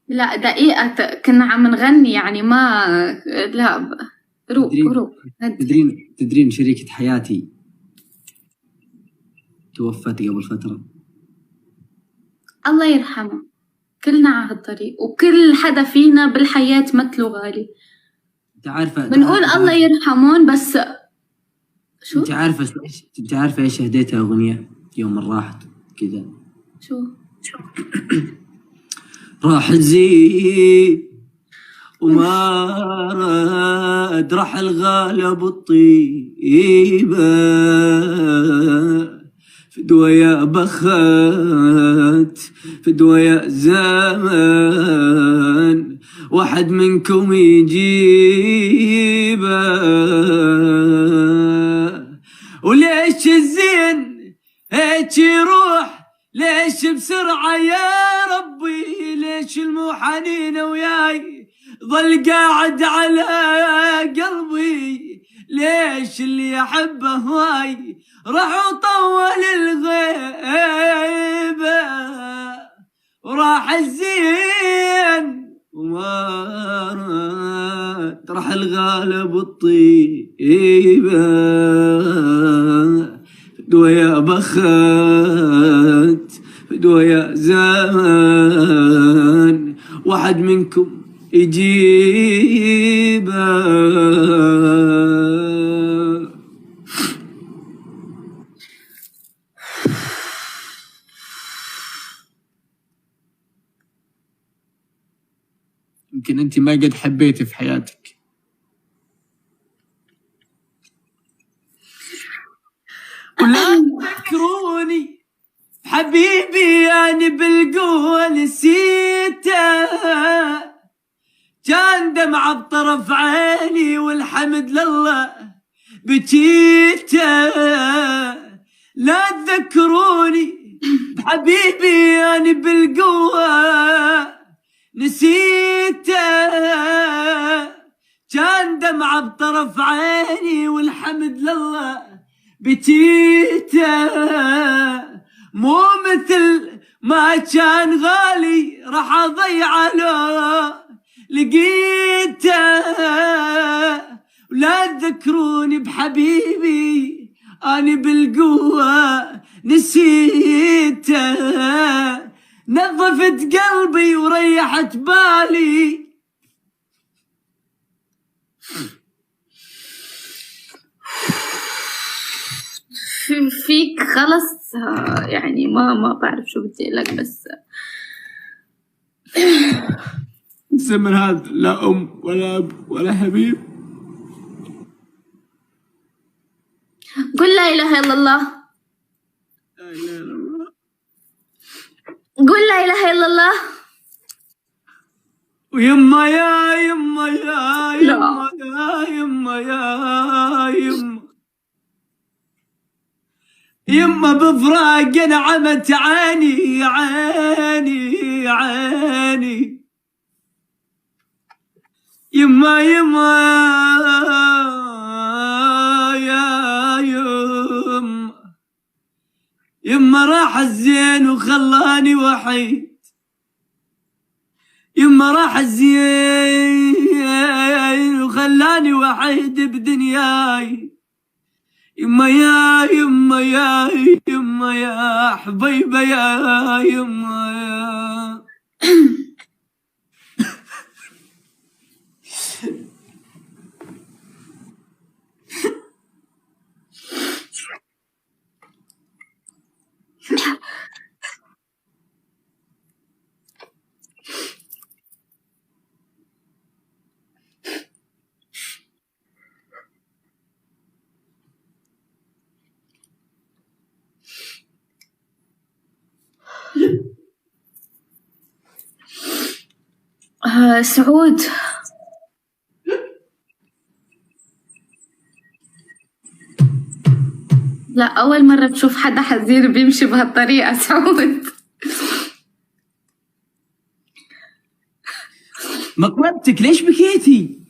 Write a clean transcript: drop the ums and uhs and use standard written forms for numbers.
لا دقيقة، كنا عم نغني يعني ما. لا روق تدرين روق هدي. تدرين شريكة حياتي توفت قبل فترة. الله يرحمه، كلنا على هالطريق وكل حدا فينا بالحياة مثله غالي. انت عارفة بنقول الله يرحمون بس شو؟ انت عارفة ايش هديتها اغنية يوم ما راحت كذا؟ شو؟ راح الزين وما راد، راح الغالب الطيبة، فدوى يا بخت، فدوى يا زمان، واحد منكم يجيبه. وليش الزين هيك يروح، ليش بسرعة يا ربي، ليش المحنين وياي ظل قاعد على قلبي، ليش اللي أحبه هواي راح وطول الغيبة، وراح الزين وما راح الغالب الطيبة، فدوى يا بخت، فدوى يا زمان، واحد منكم يجيبه. يمكن انت ما قد حبيتي في حياتك. ولا تذكروني حبيبي يعني بالقوة نسيته، كان دمعة بطرف عيني والحمد لله بجيته. لا تذكروني بحبيبي يعني بالقوة نسيته، كان دمعة بطرف عيني والحمد لله بجيته. مو مثل ما كان غالي راح اضيع له لقيته. ولا تذكروني بحبيبي اني بالقوة نسيته، نظفت قلبي وريحت بالي. فيك خلص يعني ما بعرف شو بدي لك بس. الزمن هذا لا أم ولا أب ولا حبيب. قل لا إله إلا الله. لا إله إلا الله. قل لا إله إلا الله. ويما يا يما يا يما يا يما يا يما، يما بفراق نعمت عيني عيني عيني، يما يما يا يما، يما راح الزين وخلاني وحيد، يما راح الزين وخلاني وحيد بدنياي. يما يا يما يا يما يا حبيبة يا يما يا سعود، لا أول مرة بشوف حدا حزين بيمشي بهالطريقة. سعود مقلبتك ليش بكيتي؟